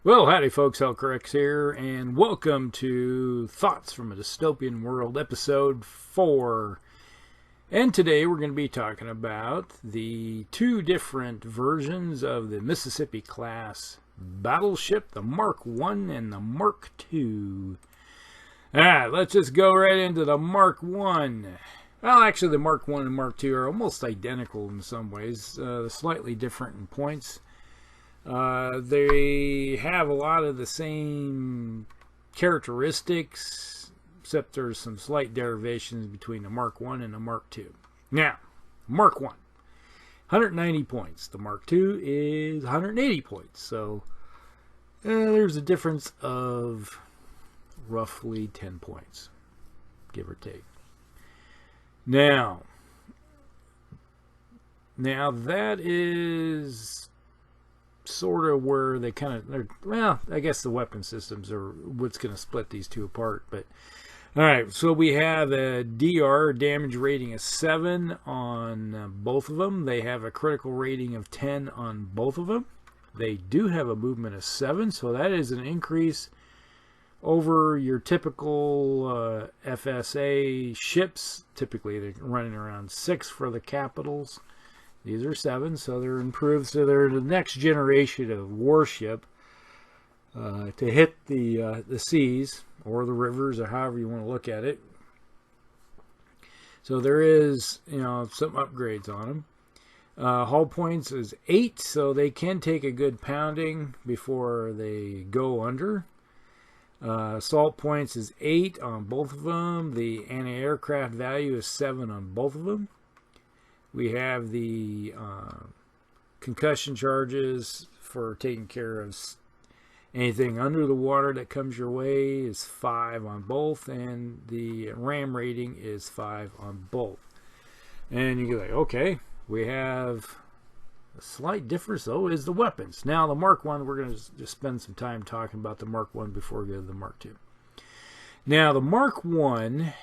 Well, howdy folks, Hellcorrex here, and welcome to Thoughts from a Dystopian World, Episode 4. And today we're going to be talking about the two different versions of the Mississippi class battleship, the Mk1 and the Mk2. Alright, let's just go right into the Mk1. Well, actually the Mk1 and Mk2 are almost identical in some ways, slightly different in points. They have a lot of the same characteristics, except there's some slight derivations between the Mk1 and the Mk2. Now, Mk1, 190 points. The Mk2 is 180 points. So, there's a difference of roughly 10 points, give or take. Now that is sort of where they kind of, well, I guess the weapon systems are what's going to split these two apart. But all right, so we have a DR damage rating of 7 on both of them. They have a critical rating of 10 on both of them. They do have a movement of 7, so that is an increase over your typical FSA ships. Typically they're running around 6 for the capitals. These are 7, so they're improved. So they're the next generation of warship to hit the seas or the rivers, or however you want to look at it. So there is, some upgrades on them. Hull points is 8, so they can take a good pounding before they go under. Assault points is 8 on both of them. The anti-aircraft value is 7 on both of them. We have the concussion charges for taking care of anything under the water that comes your way is 5 on both, and the ram rating is 5 on both. And you go like, okay, we have a slight difference though is the weapons. Now the Mk1, we're going to just spend some time talking about the Mk1 before we go to the Mk2. Now the Mk1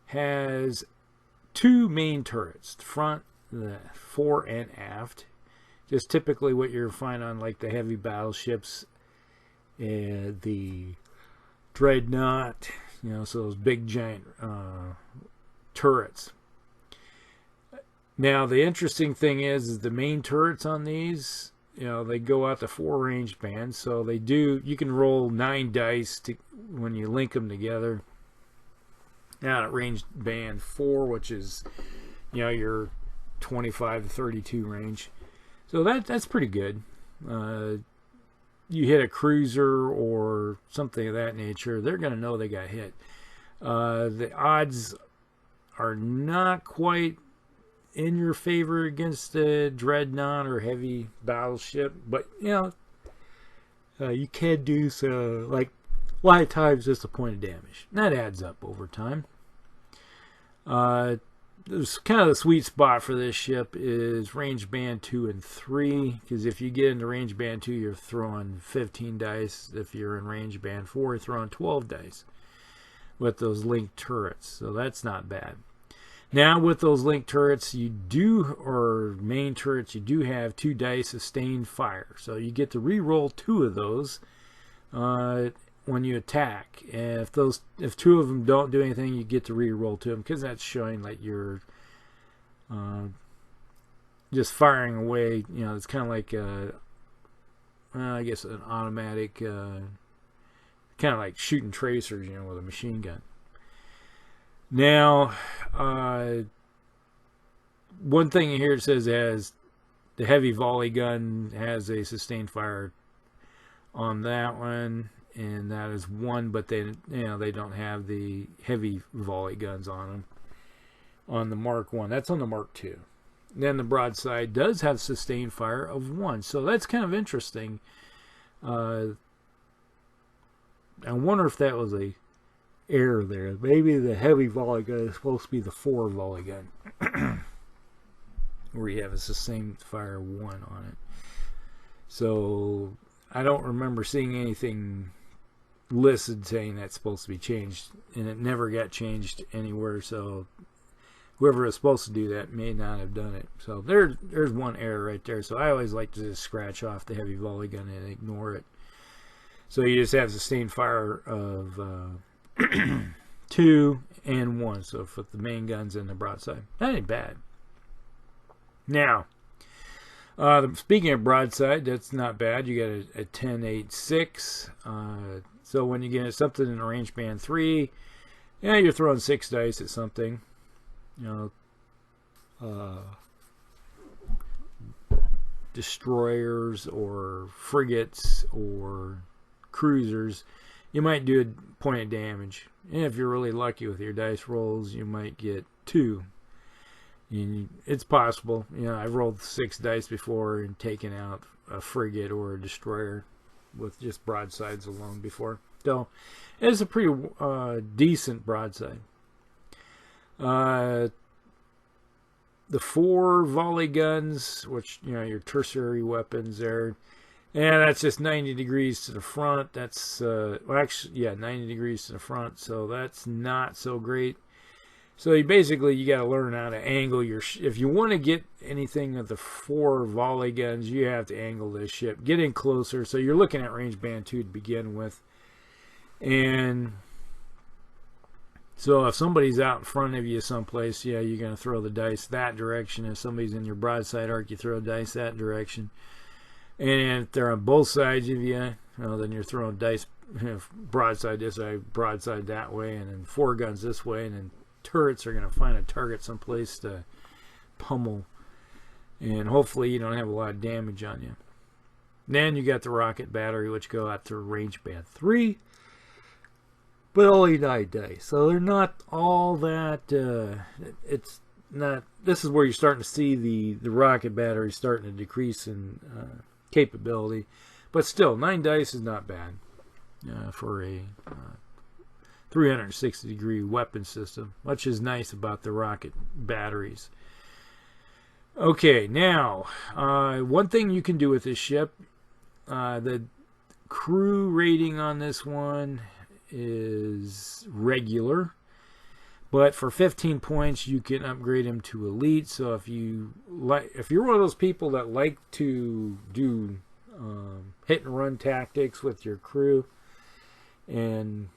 has 2 main turrets, the front, the fore and aft. Just typically what you're find on like the heavy battleships and the dreadnought, so those big giant turrets. Now the interesting thing is the main turrets on these, they go out to 4 range bands, so they do. You can roll 9 dice when you link them together. Now at range band 4, which is, your 25 to 32 range. So that's pretty good. You hit a cruiser or something of that nature, they're going to know they got hit. The odds are not quite in your favor against a dreadnought or heavy battleship, but, you can do so, like, Y times just a point of damage. That adds up over time. There's kind of the sweet spot for this ship is range band 2 and 3, because if you get into range band 2, you're throwing 15 dice. If you're in range band 4, you're throwing 12 dice with those linked turrets. So that's not bad. Now with those linked turrets, or main turrets, you do have 2 dice sustained fire. So you get to re-roll 2 of those when you attack. And if 2 of them don't do anything, you get to re-roll 2 of them, because that's showing that you're just firing away. It's kind of like I guess an automatic, kind of like shooting tracers, with a machine gun. Now, one thing here it says has the heavy volley gun has a sustained fire on that one. And that is 1, but they don't have the heavy volley guns on them on the Mk1. That's on the Mk2. Then the broadside does have sustained fire of 1, so that's kind of interesting. I wonder if that was a error there. Maybe the heavy volley gun is supposed to be the 4 volley gun, where you have a sustained fire 1 on it. So I don't remember seeing anything listed saying that's supposed to be changed, and it never got changed anywhere, so whoever is supposed to do that may not have done it. So there's one error right there. So I always like to just scratch off the heavy volley gun and ignore it. So you just have sustained fire of 2 and 1. So for the main guns and the broadside, that ain't bad. Now, speaking of broadside, that's not bad. You got a 10.86. So when you get something in range band 3, yeah, you're throwing 6 dice at something. You know, destroyers or frigates or cruisers. You might do a point of damage. And if you're really lucky with your dice rolls, you might get 2. And it's possible. You know, I've rolled 6 dice before and taken out a frigate or a destroyer with just broadsides alone before. So it's a pretty decent broadside. The 4 volley guns, which, you know, your tertiary weapons there, and that's just 90 degrees to the front. That's well, actually, yeah, 90 degrees to the front, so that's not so great. So you got to learn how to angle your if you want to get anything of the 4 volley guns, you have to angle this ship, get in closer. So you're looking at range band 2 to begin with, and so if somebody's out in front of you someplace, yeah, you're going to throw the dice that direction. If somebody's in your broadside arc, you throw dice that direction. And if they're on both sides of you, well, then you're throwing dice, you know, broadside this way, broadside that way, and then 4 guns this way, and then turrets are going to find a target someplace to pummel. And hopefully you don't have a lot of damage on you. Then you got the rocket battery, which go out to range band 3. But only 9 dice. So they're not all that, it's not, this is where you're starting to see the rocket battery starting to decrease in capability. But still, 9 dice is not bad for a 360 degree weapon system, which is nice about the rocket batteries. Okay, now, one thing you can do with this ship, the crew rating on this one is regular, but for 15 points you can upgrade him to elite. So if you're one of those people that like to do hit and run tactics with your crew and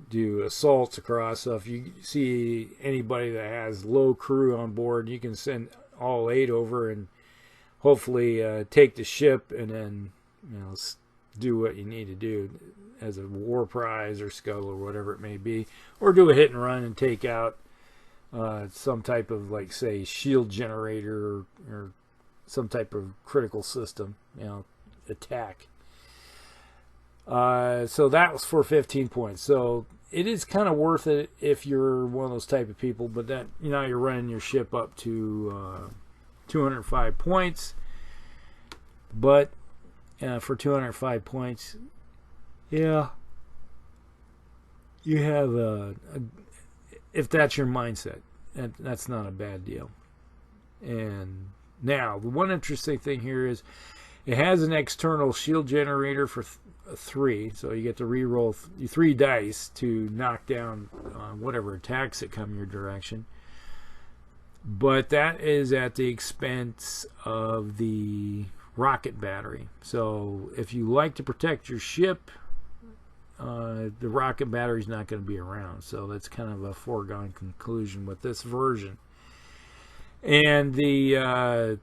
do assaults across, so if you see anybody that has low crew on board, you can send all 8 over and hopefully take the ship and then, you know, do what you need to do as a war prize or scuttle or whatever it may be, or do a hit and run and take out some type of, like, say, shield generator or some type of critical system, you know, attack. So that was for 15 points. So it is kind of worth it if you're one of those type of people, but that, you know, you're running your ship up to 205 points. But for 205 points, yeah, you have if that's your mindset, that's not a bad deal. And now, the one interesting thing here is it has an external shield generator for 3, so you get to re-roll 3 dice to knock down whatever attacks that come your direction. But that is at the expense of the rocket battery. So if you like to protect your ship, the rocket battery is not going to be around. So that's kind of a foregone conclusion with this version. And the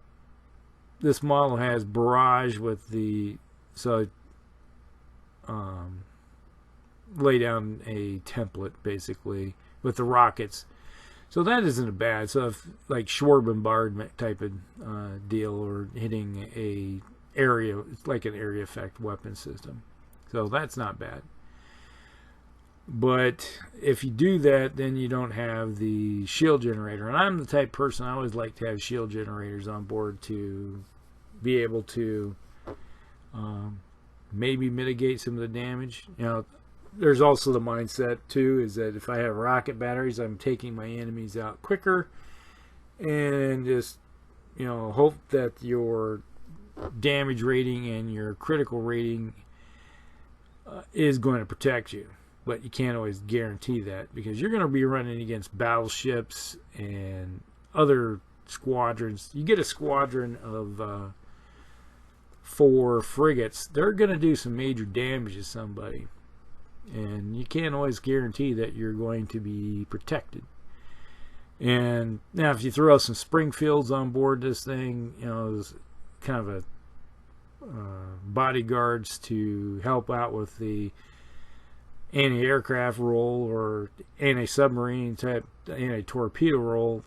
this model has barrage with the, so lay down a template basically with the rockets. So that isn't a bad. So if, like, shore bombardment type of deal, or hitting a area, it's like an area effect weapon system. So that's not bad. But if you do that, then you don't have the shield generator. And I'm the type of person, I always like to have shield generators on board to be able to maybe mitigate some of the damage. You know, there's also the mindset too, is that if I have rocket batteries, I'm taking my enemies out quicker, and just, you know, hope that your damage rating and your critical rating is going to protect you. But you can't always guarantee that, because you're going to be running against battleships and other squadrons. You get a squadron of for frigates, they're going to do some major damage to somebody. And you can't always guarantee that you're going to be protected. And now if you throw some Springfields on board this thing, you know, there's kind of a bodyguards to help out with the anti-aircraft role or anti-submarine type, anti-torpedo role,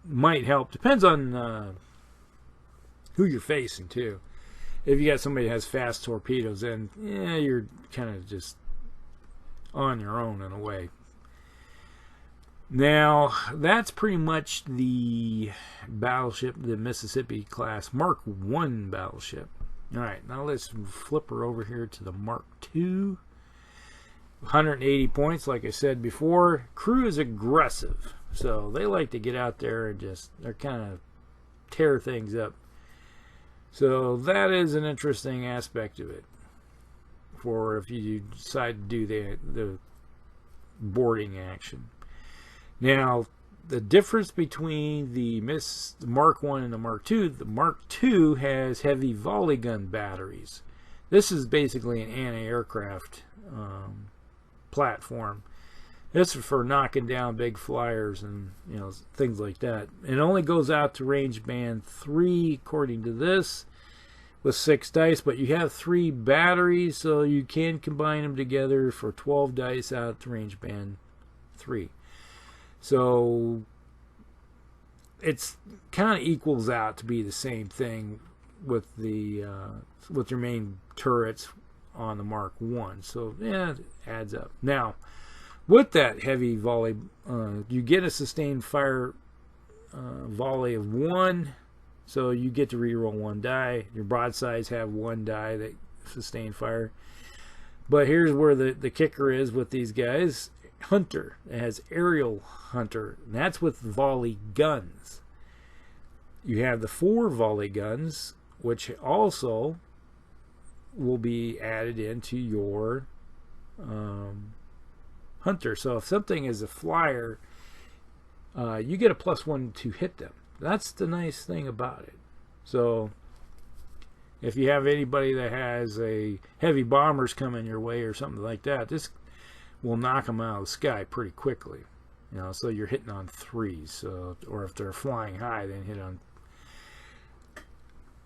might help. Depends on who you're facing too. If you got somebody that has fast torpedoes, then yeah, you're kind of just on your own in a way. Now, that's pretty much the battleship, the Mississippi class Mark 1 battleship. Alright, now let's flip her over here to the Mark 2. 180 points, like I said before. Crew is aggressive, so they like to get out there and just, they're kind of tear things up. So that is an interesting aspect of it, for if you decide to do the boarding action. Now, the difference between the Mark 1 and the Mark 2, the Mark 2 has heavy volley gun batteries. This is basically an anti-aircraft platform. This is for knocking down big flyers and, you know, things like that. It only goes out to range band 3 according to this, with 6 dice, but you have 3 batteries, so you can combine them together for 12 dice out to range band 3. So it's kind of equals out to be the same thing with the with your main turrets on the Mark 1. So yeah, it adds up. Now, with that heavy volley, you get a sustained fire volley of 1, so you get to reroll 1 die. Your broadsides have 1 die that sustain fire. But here's where the kicker is with these guys. Hunter, it has aerial hunter, and that's with volley guns. You have the 4 volley guns, which also will be added into your hunter. So if something is a flyer, you get a +1 to hit them. That's the nice thing about it. So if you have anybody that has a heavy bombers coming your way or something like that, this will knock them out of the sky pretty quickly. You know, so you're hitting on 3s. So, or if they're flying high, then hit on,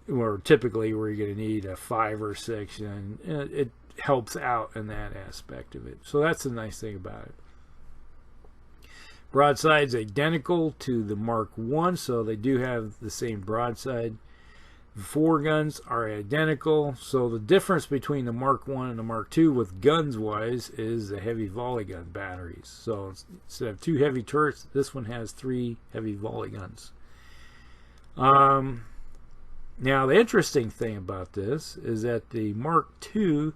or typically where you're going to need a 5 or 6, and it helps out in that aspect of it. So that's the nice thing about it. Broadside's identical to the Mark 1, so they do have the same broadside. The 4 guns are identical, so the difference between the Mark 1 and the Mark 2 with guns wise is the heavy volley gun batteries. So instead of 2 heavy turrets, this one has 3 heavy volley guns. Now the interesting thing about this is that the Mark 2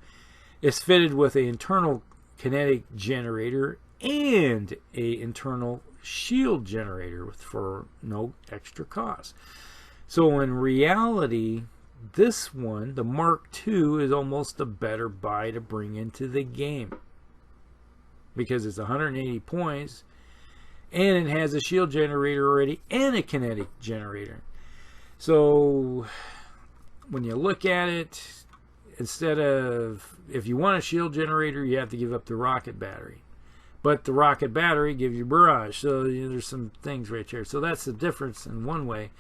is fitted with an internal kinetic generator and a internal shield generator for no extra cost. So in reality, this one, the Mark II, is almost a better buy to bring into the game, because it's 180 points and it has a shield generator already and a kinetic generator. So when you look at it, instead of, if you want a shield generator, you have to give up the rocket battery. But the rocket battery gives you barrage. So there's some things right here. So that's the difference in one way.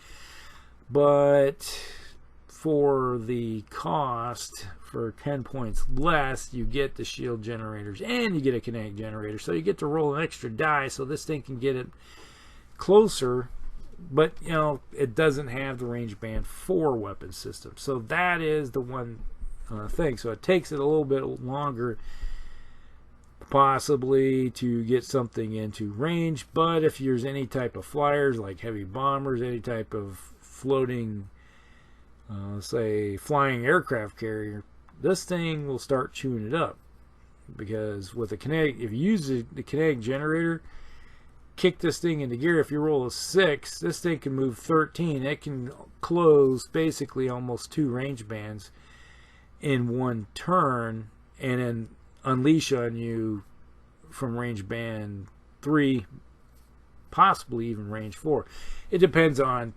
But for the cost, for 10 points less, you get the shield generators and you get a kinetic generator. So you get to roll an extra die so this thing can get it closer. But, you know, it doesn't have the range band 4 weapon system. So that is the one thing. So it takes it a little bit longer possibly to get something into range. But if there's any type of flyers like heavy bombers, any type of floating, say, flying aircraft carrier, this thing will start chewing it up. Because with the kinetic, if you use the kinetic generator, kick this thing into gear, if you roll a 6, this thing can move 13. It can close basically almost 2 range bands in one turn and then unleash on you from range band 3, possibly even range 4. It depends on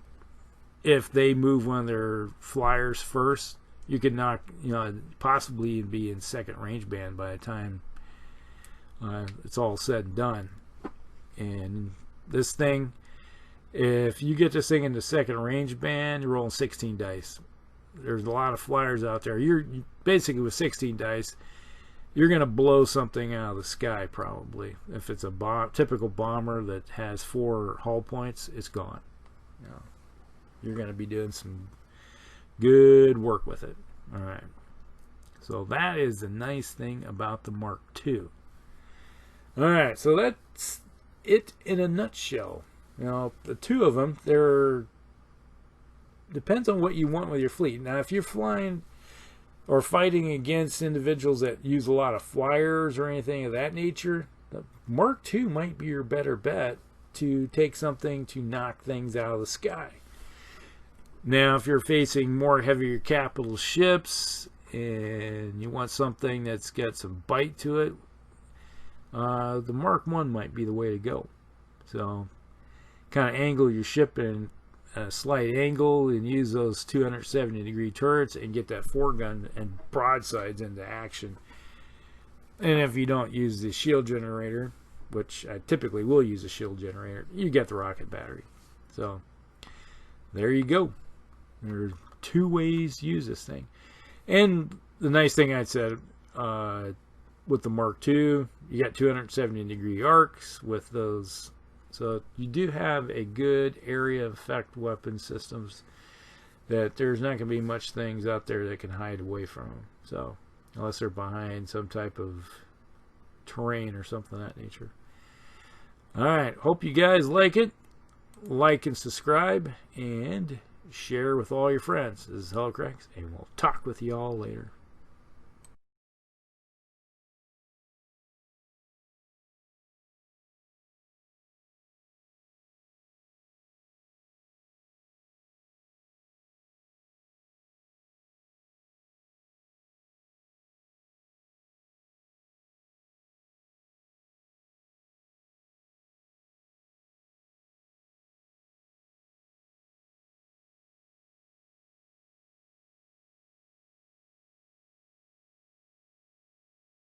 if they move one of their flyers first, you could knock, possibly be in second range band by the time it's all said and done. And this thing, if you get this thing in the second range band, you're rolling 16 dice. There's a lot of flyers out there. You're basically, with 16 dice, you're going to blow something out of the sky probably. If it's a typical bomber that has 4 hull points, it's gone. You're going to be doing some good work with it. All right. So that is the nice thing about the Mark II. All right. So that's it in a nutshell. The two of them, depends on what you want with your fleet. Now, if you're flying or fighting against individuals that use a lot of flyers or anything of that nature, the Mark II might be your better bet to take something to knock things out of the sky. Now, if you're facing more heavier capital ships and you want something that's got some bite to it, the Mark I might be the way to go. So, kind of angle your ship in a slight angle and use those 270-degree turrets and get that foregun and broadsides into action. And if you don't use the shield generator, which I typically will use a shield generator, you get the rocket battery. So, there you go. There are 2 ways to use this thing. And the nice thing I said, with the Mark II, you got 270-degree arcs with those. So you do have a good area effect weapon systems that there's not going to be much things out there that can hide away from them. So unless they're behind some type of terrain or something of that nature. All right. Hope you guys like it. Like and subscribe and share with all your friends. This is Hellcracks, and we'll talk with you all later.